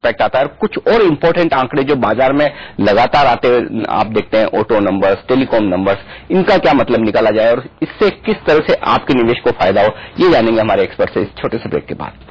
Impact आता है। और कुछ और इम्पोर्टेंट आंकड़े जो बाजार में लगातार आते हुए आप देखते हैं, ऑटो नंबर्स, टेलीकॉम नंबर्स, इनका क्या मतलब निकाला जाए और इससे किस तरह से आपके निवेश को फायदा हो, ये जानेंगे हमारे एक्सपर्ट से इस छोटे से ब्रेक के बाद।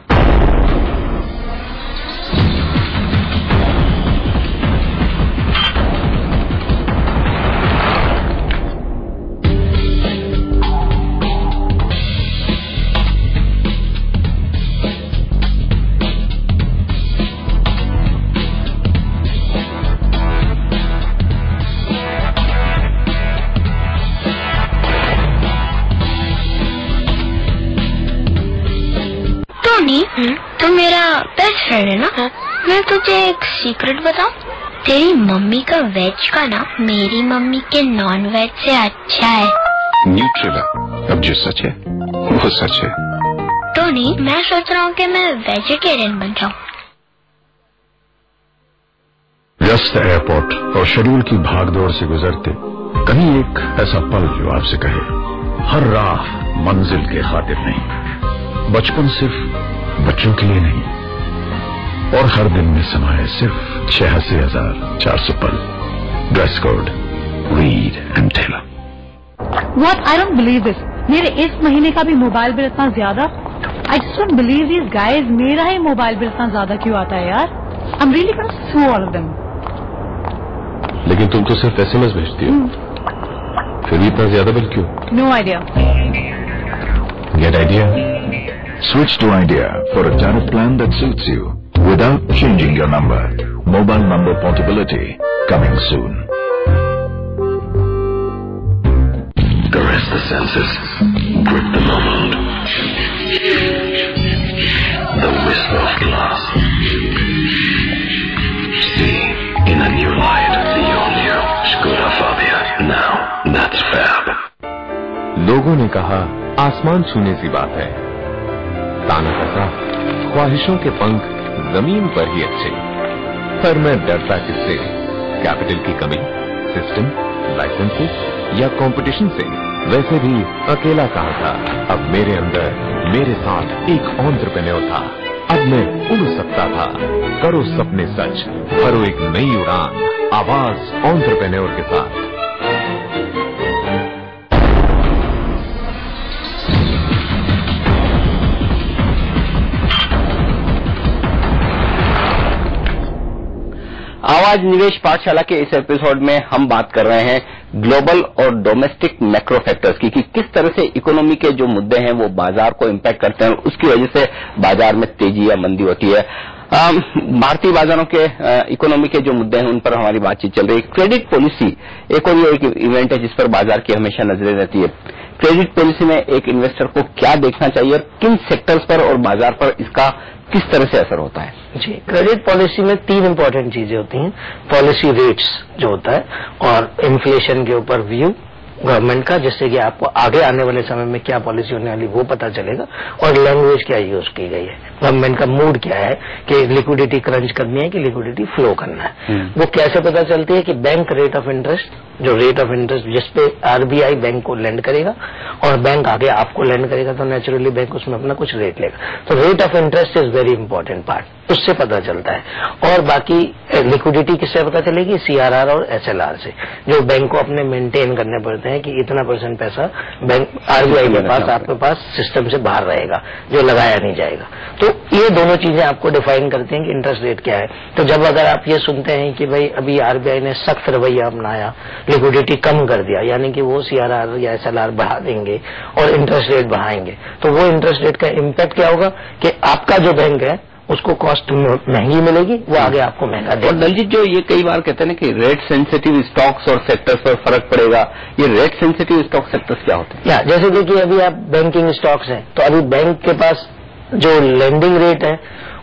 तो मेरा बेस्ट फ्रेंड है ना। मैं तुझे एक सीक्रेट बताऊं, तेरी मम्मी का वेज का ना मेरी मम्मी के नॉन वेज से अच्छा है। न्यूट्रेला, अब जो सच है वो सच है। तो नहीं, मैं सोच रहा हूँ कि मैं वेजिटेरियन बन जाऊँ। व्यस्त एयरपोर्ट और शेड्यूल की भागदौड़ से गुजरते कहीं एक ऐसा पल जो आपसे कहे, हर राह मंजिल के खातिर नहीं, बचपन सिर्फ बच्चों के लिए नहीं, और हर दिन में समाये सिर्फ 86,400 पल। Dress code Reid and Taylor. What? I don't believe this. मेरे इस महीने का भी मोबाइल बिल इतना ज्यादा। I just don't believe these guys. मेरा ही मोबाइल बिल इतना ज्यादा क्यों आता है यार? I'm really gonna sue all of them. लेकिन तुम तो सिर्फ SMS भेजती हो, फिर भी इतना ज्यादा बिल क्यों? No idea. Get idea? Switch to Idea for a tariff plan that suits you without changing your number. Mobile number portability coming soon. Caress the senses, grip the moment. The whisper of glass. See in a new light the all-new Skoda Fabia. Now that's fab. लोगों ने कहा आसमान छूने सी बात है, ताना कसा ख्वाहिशों के पंख जमीन पर ही अच्छे। पर मैं डरता किससे? कैपिटल की कमी, सिस्टम, लाइसेंसेस या कंपटीशन से? वैसे भी अकेला कहाँ था। अब मेरे अंदर मेरे साथ एक एंटरप्रेन्योर था। अब मैं उड़ सकता था। करो सपने सच, भरो एक नई उड़ान, आवाज एंटरप्रेन्योर के साथ। आवाज निवेश पाठशाला के इस एपिसोड में हम बात कर रहे हैं ग्लोबल और डोमेस्टिक मैक्रो फैक्टर्स की, कि किस तरह से इकोनॉमी के जो मुद्दे हैं वो बाजार को इम्पैक्ट करते हैं और उसकी वजह से बाजार में तेजी या मंदी होती है। भारतीय बाजारों के इकोनॉमी के जो मुद्दे हैं उन पर हमारी बातचीत चल रही है। क्रेडिट पॉलिसी एक और ये एक इवेंट है जिस पर बाजार की हमेशा नजरें रहती है। क्रेडिट पॉलिसी में एक इन्वेस्टर को क्या देखना चाहिए और किन सेक्टर्स पर और बाजार पर इसका किस तरह से असर होता है? जी, क्रेडिट पॉलिसी में 3 इंपॉर्टेंट चीजें होती हैं। पॉलिसी रेट्स जो होता है, और इन्फ्लेशन के ऊपर व्यू गवर्नमेंट का, जिससे कि आपको आगे आने वाले समय में क्या पॉलिसी होने वाली वो पता चलेगा, और लैंग्वेज क्या यूज की गई है, गवर्नमेंट का मूड क्या है कि लिक्विडिटी क्रंच करनी है कि लिक्विडिटी फ्लो करना है। वो कैसे पता चलती है कि बैंक रेट ऑफ इंटरेस्ट, जो रेट ऑफ इंटरेस्ट जिसपे आरबीआई बैंक को लेंड करेगा और बैंक आगे आपको लेंड करेगा, तो नेचुरली बैंक उसमें अपना कुछ रेट लेगा। तो rate of interest is very important part, उससे पता चलता है। और बाकी लिक्विडिटी किससे पता चलेगी? सीआरआर और एसएलआर से, जो बैंक को अपने मेंटेन करने पड़ते हैं कि इतना % पैसा बैंक आरबीआई के पास, आपके पास सिस्टम से बाहर रहेगा, जो लगाया नहीं जाएगा। तो ये दोनों चीजें आपको डिफाइन करती हैं कि इंटरेस्ट रेट क्या है। तो जब अगर आप ये सुनते हैं कि भाई अभी आरबीआई ने सख्त रवैया अपनाया, लिक्विडिटी कम कर दिया, यानी कि वो सीआरआर या एसएलआर बढ़ा देंगे और इंटरेस्ट रेट बढ़ाएंगे, तो वो इंटरेस्ट रेट का इम्पैक्ट क्या होगा कि आपका जो बैंक है उसको कॉस्ट महंगी मिलेगी, वो आगे आपको महंगा देगा। और दलजीत, जो ये कई बार कहते हैं ना कि रेट सेंसिटिव स्टॉक्स और सेक्टर्स पर फर्क पड़ेगा, ये रेट सेंसिटिव स्टॉक सेक्टर्स क्या होते हैं? या जैसे देखिए अभी आप बैंकिंग स्टॉक्स हैं, तो अभी बैंक के पास जो लेंडिंग रेट है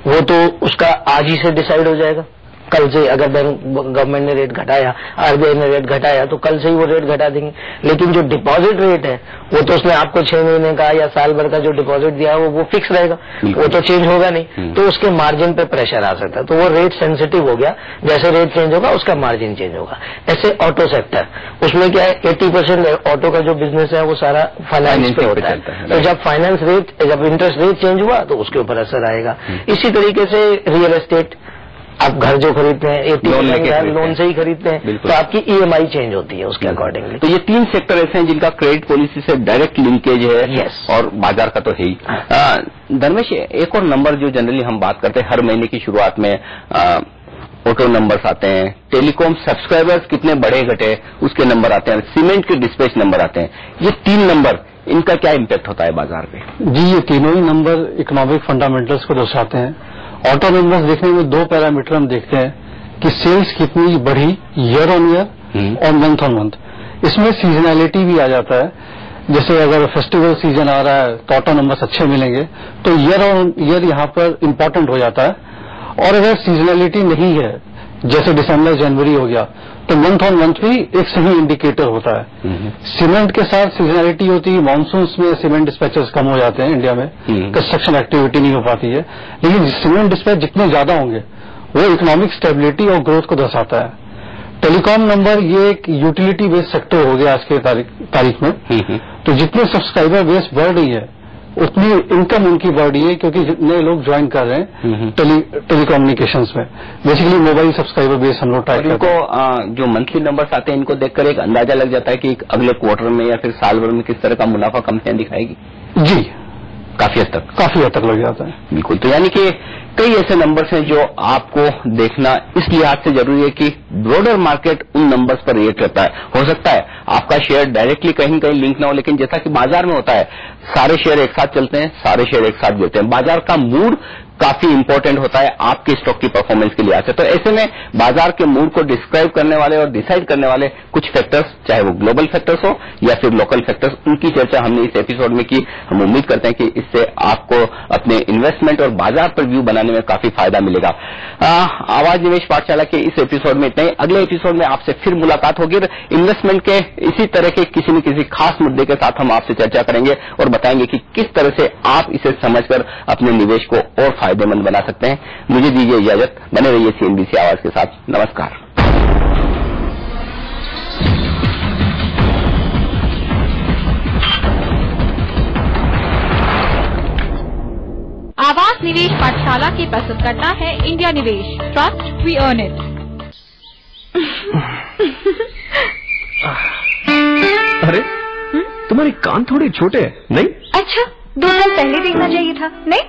वो तो उसका आज ही से डिसाइड हो जाएगा। कल से अगर बैंक गवर्नमेंट ने रेट घटाया, आरबीआई ने रेट घटाया, तो कल से ही वो रेट घटा देंगे। लेकिन जो डिपॉजिट रेट है वो तो उसने आपको 6 महीने का या साल भर का जो डिपॉजिट दिया है वो फिक्स रहेगा, वो तो चेंज होगा नहीं। तो उसके मार्जिन पे प्रेशर आ सकता है, तो वो रेट सेंसिटिव हो गया। जैसे रेट चेंज होगा उसका मार्जिन चेंज होगा। ऐसे ऑटो सेक्टर, उसमें क्या है 80% ऑटो का जो बिजनेस है वो सारा फाइनेंस पे होता है। तो जब फाइनेंस रेट, जब इंटरेस्ट रेट चेंज हुआ तो उसके ऊपर असर आएगा। इसी तरीके से रियल एस्टेट, आप घर जो खरीदते हैं 80% लोन से ही खरीदते हैं, तो आपकी EMI चेंज होती है उसके अकॉर्डिंगली। तो ये 3 सेक्टर ऐसे हैं जिनका क्रेडिट पॉलिसी से डायरेक्ट लिंकेज है। Yes. और बाजार का तो है ही। धर्मेश, एक और नंबर जो जनरली हम बात करते हैं हर महीने की शुरुआत में, ऑटो नंबर्स आते हैं, टेलीकॉम सब्सक्राइबर्स कितने बढ़े घटे उसके नंबर आते हैं, सीमेंट के डिस्पैच नंबर आते हैं। ये 3 नंबर, इनका क्या इम्पैक्ट होता है बाजार पे? जी, ये तीनों ही नंबर इकोनॉमिक फंडामेंटल्स को दर्शाते हैं। ऑटो नंबर्स देखने में 2 पैरामीटर हम देखते हैं कि सेल्स कितनी बढ़ी ईयर ऑन ईयर और मंथ ऑन मंथ। इसमें सीजनैलिटी भी आ जाता है, जैसे अगर फेस्टिवल सीजन आ रहा है तो ऑटो नंबर्स अच्छे मिलेंगे, तो ईयर ऑन ईयर यहाँ पर इम्पोर्टेंट हो जाता है। और अगर सीजनैलिटी नहीं है, जैसे दिसंबर जनवरी हो गया, तो मंथ ऑन मंथ भी एक सही इंडिकेटर होता है। सीमेंट के साथ सीजनैलिटी होती है, मानसून में सीमेंट डिस्पैचेस कम हो जाते हैं इंडिया में, कंस्ट्रक्शन एक्टिविटी नहीं हो पाती है, लेकिन सीमेंट डिस्पैच जितने ज्यादा होंगे वो इकोनॉमिक स्टेबिलिटी और ग्रोथ को दर्शाता है। टेलीकॉम नंबर ये एक यूटिलिटी बेस्ड सेक्टर हो गया आज के तारीख में, तो जितने सब्सक्राइबर बेस बढ़ रही है उतनी इनकम उनकी बढ़ रही है, क्योंकि नए लोग ज्वाइन कर रहे हैं टेलीकम्युनिकेशंस में। बेसिकली मोबाइल सब्सक्राइबर बेस हम लोग ट्राई करते हैं। इनको जो मंथली नंबर्स आते हैं, इनको देखकर एक अंदाजा लग जाता है कि अगले क्वार्टर में या फिर साल भर में किस तरह का मुनाफा कंपनियां दिखाएगी। जी, काफी हद तक लग जाता है। बिल्कुल। तो यानी कि कई ऐसे नंबर्स हैं जो आपको देखना इस लिहाज से जरूरी है कि ब्रॉडर मार्केट उन नंबर्स पर रिएक्ट करता है। हो सकता है आपका शेयर डायरेक्टली कहीं न कहीं लिंक ना हो, लेकिन जैसा कि बाजार में होता है, सारे शेयर एक साथ चलते हैं, सारे शेयर एक साथ गिरते हैं। बाजार का मूड काफी इंपॉर्टेंट होता है आपके स्टॉक की परफॉर्मेंस के लिहाज से। तो ऐसे में बाजार के मूड को डिस्क्राइब करने वाले और डिसाइड करने वाले कुछ फैक्टर्स, चाहे वो ग्लोबल फैक्टर्स हो या फिर लोकल फैक्टर्स, उनकी चर्चा हमने इस एपिसोड में की। हम उम्मीद करते हैं कि इससे आपको अपने इन्वेस्टमेंट और बाजार पर व्यू बनाने में काफी फायदा मिलेगा। आवाज निवेश पाठशाला के इस एपिसोड में इतना ही। अगले एपिसोड में आपसे फिर मुलाकात होगी। इन्वेस्टमेंट के इसी तरह के किसी न किसी खास मुद्दे के साथ हम आपसे चर्चा करेंगे और बताएंगे कि किस तरह से आप इसे समझकर अपने निवेश को और फायदेमंद बना सकते हैं। मुझे दीजिए इजाजत, बने रहिए CNBC आवाज के साथ। नमस्कार। आवाज निवेश पाठशाला की प्रस्तुत करता है इंडिया निवेश, ट्रस्ट वी अर्न इट। अरे तुम्हारे कान थोड़े छोटे हैं, नहीं? अच्छा, 2 साल पहले देखना चाहिए था, नहीं?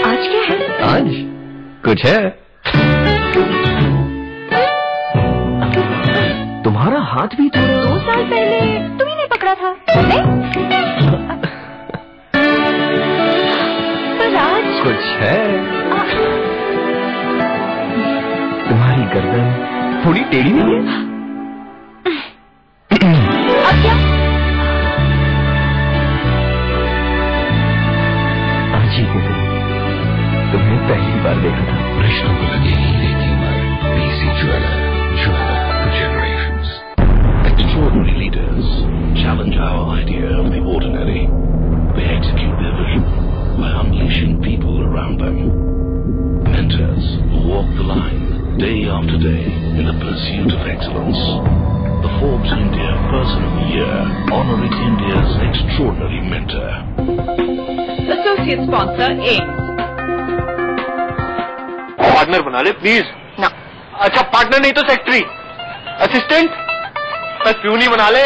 आज क्या है? आज कुछ है। तुम्हारा हाथ भी थोड़ा 2 साल पहले तुम्ही ने पकड़ा था, नहीं? पर आज कुछ है। तुम्हारी गर्दन थोड़ी टेढ़ी नहीं है? अब क्या? आज ही के दिन तुम्हें पहली बार देखा था। रिश्तों को लगे हीरे कीमत। BC Jeweler, jeweler for generations. Extraordinary leaders challenge our idea of the ordinary. They execute their vision by unleashing people around them. Mentors who walk the line day after day in the pursuit of excellence. The Forbes India Person of the Year honoring India's extraordinary mentor. Associate sponsor AIMS. Partner बना ले please ना। अच्छा partner नहीं तो secretary, assistant, बस puny बना ले।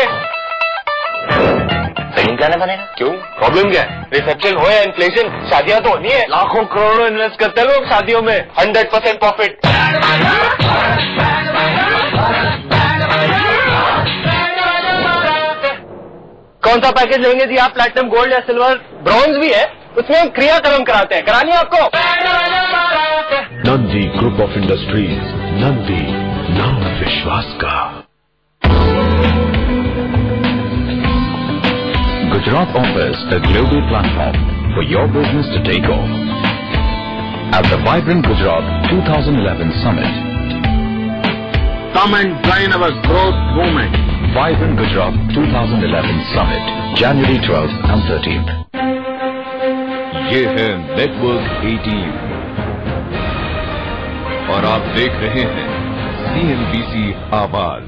नहीं जाना बनेगा। क्यों, प्रॉब्लम क्या है? रिसेप्शन हो या इन्फ्लेशन, शादियां तो होनी है। लाखों करोड़ों इन्वेस्ट करते हैं लोग शादियों में, 100% प्रॉफिट। कौन सा पैकेज लेंगे जी आप? प्लैटिनम, गोल्ड या सिल्वर? ब्रॉन्ज भी है, उसमें हम क्रियाक्रम कराते हैं। करानी है आपको? Nandi group of industries, Nandi, नाम विश्वास का। Gujarat offers a global platform for your business to take off at the Vibrant Gujarat 2011 Summit. Come and join our growth movement. Vibrant Gujarat 2011 Summit, January 12th and 13th. ये है network 18 और आप देख रहे हैं CNBC आवाज।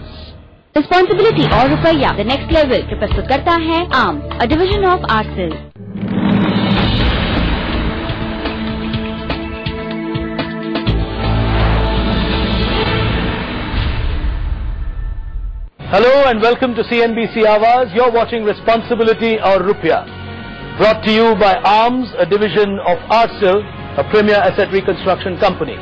Responsibility और रुपया द नेक्स्ट लेवल के प्रस्तुत करता है आर्म, अ डिवीजन ऑफ आरसेल। Hello and welcome to CNBC Awaaz. You're watching Responsibility or Rupiah. Brought to you by ARMS, a division of ARCIL, a premier asset reconstruction company.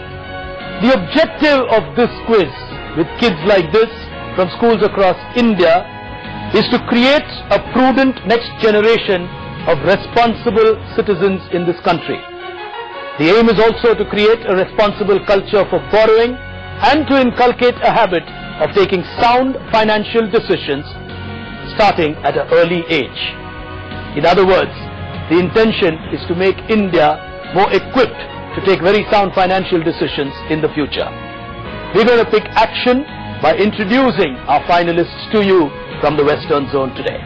The objective of this quiz with kids like this from schools across India is to create a prudent next generation of responsible citizens in this country. The aim is also to create a responsible culture for borrowing and to inculcate a habit of taking sound financial decisions starting at an early age. In other words, the intention is to make India more equipped to take very sound financial decisions in the future. We're going to pick action by introducing our finalists to you from the Western Zone today.